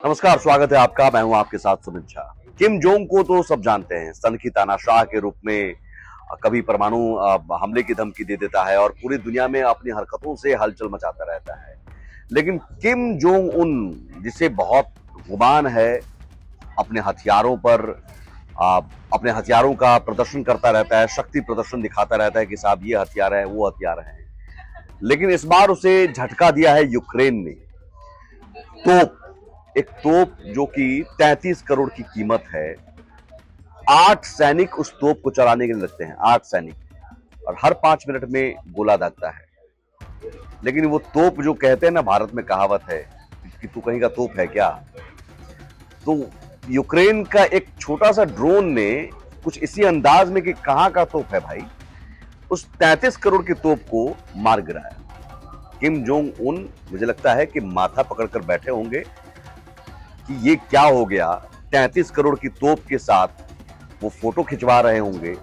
नमस्कार, स्वागत है आपका। मैं हूं आपके साथ सुमित झा। किम जोंग को तो सब जानते हैं, सन की तानाशाह के रूप में कभी परमाणु हमले की धमकी दे देता है और पूरी दुनिया में अपनी हरकतों से हलचल मचाता रहता है। लेकिन किम जोंग उन, जिसे बहुत गुमान है अपने हथियारों पर, अपने हथियारों का प्रदर्शन करता रहता है, शक्ति प्रदर्शन दिखाता रहता है कि साहब ये हथियार है, वो हथियार है। लेकिन इस बार उसे झटका दिया है यूक्रेन ने। तोप, एक तोप जो कि 33 करोड़ की कीमत है। 8 सैनिक उस तोप को चलाने के लिए लगते हैं, 8 सैनिक, और हर 5 मिनट में गोला दागता है। लेकिन वो तोप, जो कहते हैं ना, भारत में कहावत है कि तू कहीं का तोप है क्या, तो यूक्रेन का एक छोटा सा ड्रोन ने कुछ इसी अंदाज में कि कहां का तोप है भाई, उस 33 करोड़ की तोप को मार गिराया। किम जोंग उन, मुझे लगता है कि माथा पकड़कर बैठे होंगे कि ये क्या हो गया। 33 करोड़ की तोप के साथ वो फोटो खिंचवा रहे होंगे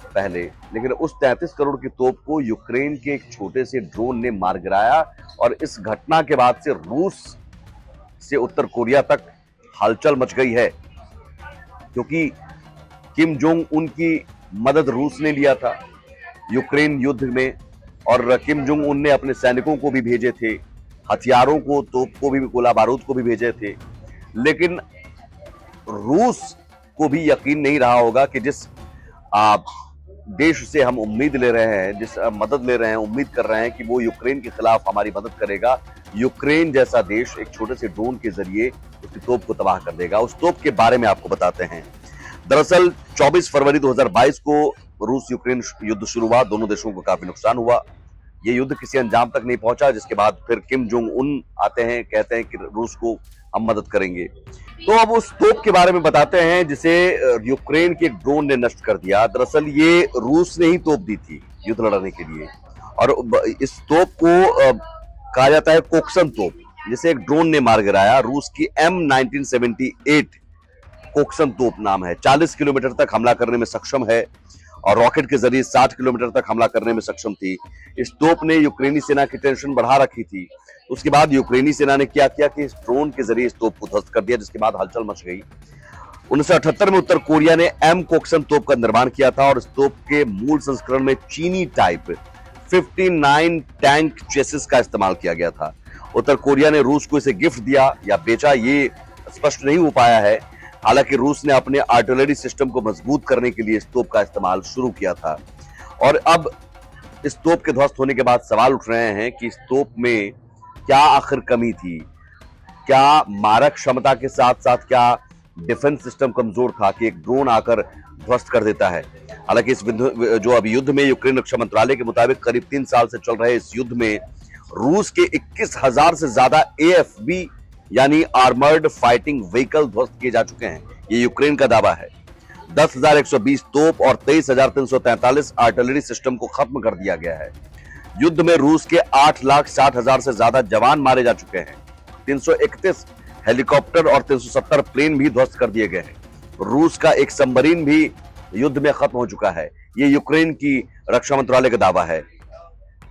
पहले, लेकिन उस 33 करोड़ की तोप को यूक्रेन के एक छोटे से ड्रोन ने मार गिराया। और इस घटना के बाद से रूस से उत्तर कोरिया तक हलचल मच गई है, क्योंकि किम जोंग उन की मदद रूस ने लिया था यूक्रेन युद्ध में, और किम जोंग उन ने अपने सैनिकों को भी भेजे थे, हथियारों को, तोप को भी, गोला बारूद को भी भेजे थे। लेकिन रूस को भी यकीन नहीं रहा होगा कि जिस देश से हम उम्मीद ले रहे हैं, जिस मदद ले रहे हैं, उम्मीद कर रहे हैं कि वो यूक्रेन के खिलाफ हमारी मदद करेगा, यूक्रेन जैसा देश एक छोटे से ड्रोन के जरिए उसकी तोप को तबाह कर देगा। उस तोप के बारे में आपको बताते हैं। दरअसल 24 फरवरी 2022 को रूस यूक्रेन युद्ध शुरू हुआ। दोनों देशों को काफी नुकसान हुआ। ये युद्ध किसी अंजाम तक नहीं पहुंचा, जिसके बाद फिर किम जोंग उन आते हैं, कहते हैं कि रूस को हम मदद करेंगे। तो अब उस तोप के बारे में बताते हैं जिसे यूक्रेन के एक ड्रोन ने नष्ट कर दिया। दरअसल ये रूस ने ही तोप दी थी युद्ध लड़ने के लिए, और इस तोप को कहा जाता है कोक्सन तोप, जिसे एक ड्रोन ने मार गिराया। रूस की M1978 कोक्सन तोप नाम है। 40 किलोमीटर तक हमला करने में सक्षम है और रॉकेट के जरिए 60 किलोमीटर तक हमला करने में सक्षम थी। इस तोप ने यूक्रेनी सेना की टेंशन बढ़ा रखी थी। उसके बाद यूक्रेनी सेना ने क्या किया कि इस ड्रोन के जरिए इस तोप को ध्वस्त कर दिया, जिसके बाद हलचल मच गई। 1978 में उत्तर कोरिया ने एम कोक्सन तोप का निर्माण किया था, और इस तोप के मूल संस्करण में चीनी टाइप 59 टैंक चेसिस का इस्तेमाल किया गया था। उत्तर कोरिया ने रूस को इसे गिफ्ट दिया या बेचा, ये स्पष्ट नहीं हो पाया है। हालांकि रूस ने अपने आर्टिलरी सिस्टम को मजबूत करने के लिए इस तोप का इस्तेमाल शुरू किया था। और अब इस तोप के ध्वस्त होने के बाद सवाल उठ रहे हैं कि इस तोप में क्या आखिर कमी थी। क्या मारक क्षमता के साथ साथ क्या डिफेंस सिस्टम कमजोर था कि एक ड्रोन आकर ध्वस्त कर देता है। हालांकि इस जो अभी युद्ध में यूक्रेन रक्षा मंत्रालय के मुताबिक करीब 3 साल से चल रहे इस युद्ध में रूस के 21,000 से ज्यादा AFV यानी आर्मर्ड फाइटिंग व्हीकल ध्वस्त किए जा चुके हैं, ये यूक्रेन का दावा है। 10,120 तोप और 23,343 आर्टिलरी सिस्टम को खत्म कर दिया गया है। युद्ध में रूस के 8,60,000 से ज्यादा जवान मारे जा चुके हैं। 331 हेलीकॉप्टर और 370 प्लेन भी ध्वस्त कर दिए गए हैं। रूस का एक सबमरीन भी युद्ध में खत्म हो चुका है, ये यूक्रेन की रक्षा मंत्रालय का दावा है।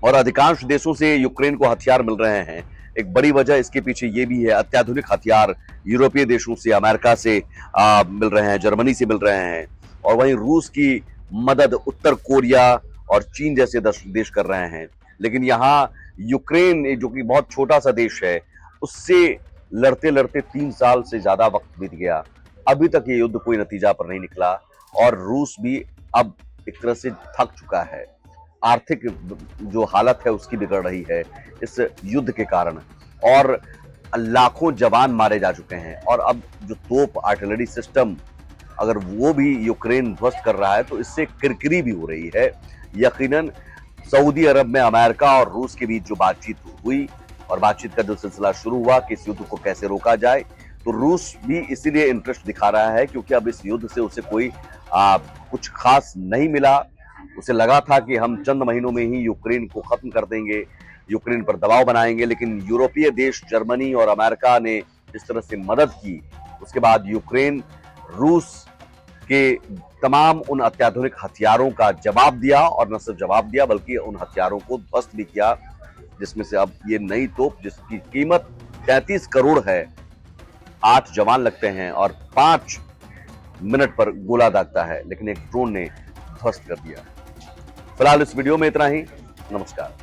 और अधिकांश देशों से यूक्रेन को हथियार मिल रहे हैं। एक बड़ी वजह इसके पीछे ये भी है, अत्याधुनिक हथियार यूरोपीय देशों से, अमेरिका से मिल रहे हैं, जर्मनी से मिल रहे हैं। और वहीं रूस की मदद उत्तर कोरिया और चीन जैसे देश कर रहे हैं। लेकिन यहाँ यूक्रेन, जो कि बहुत छोटा सा देश है, उससे लड़ते लड़ते 3 साल से ज्यादा वक्त बीत गया। अभी तक ये युद्ध कोई नतीजा पर नहीं निकला, और रूस भी अब एक तरह से थक चुका है। आर्थिक जो हालत है उसकी बिगड़ रही है इस युद्ध के कारण, और लाखों जवान मारे जा चुके हैं। और अब जो तोप, आर्टिलरी सिस्टम, अगर वो भी यूक्रेन ध्वस्त कर रहा है तो इससे किरकिरी भी हो रही है। यकीनन सऊदी अरब में अमेरिका और रूस के बीच जो बातचीत हुई, और बातचीत का जो सिलसिला शुरू हुआ कि इस युद्ध को कैसे रोका जाए, तो रूस भी इसीलिए इंटरेस्ट दिखा रहा है क्योंकि अब इस युद्ध से उसे कोई कुछ खास नहीं मिला। उसे लगा था कि हम चंद महीनों में ही यूक्रेन को खत्म कर देंगे, यूक्रेन पर दबाव बनाएंगे। लेकिन यूरोपीय देश, जर्मनी और अमेरिका ने जिस तरह से मदद की, उसके बाद यूक्रेन रूस के तमाम उन अत्याधुनिक हथियारों का जवाब दिया, और न सिर्फ जवाब दिया बल्कि उन हथियारों को ध्वस्त भी किया, जिसमें से अब ये नई तोप जिसकी कीमत 33 करोड़ है, 8 जवान लगते हैं और 5 मिनट पर गोला दागता है, लेकिन एक ड्रोन ने ध्वस्त कर दिया। फिलहाल इस वीडियो में इतना ही। नमस्कार।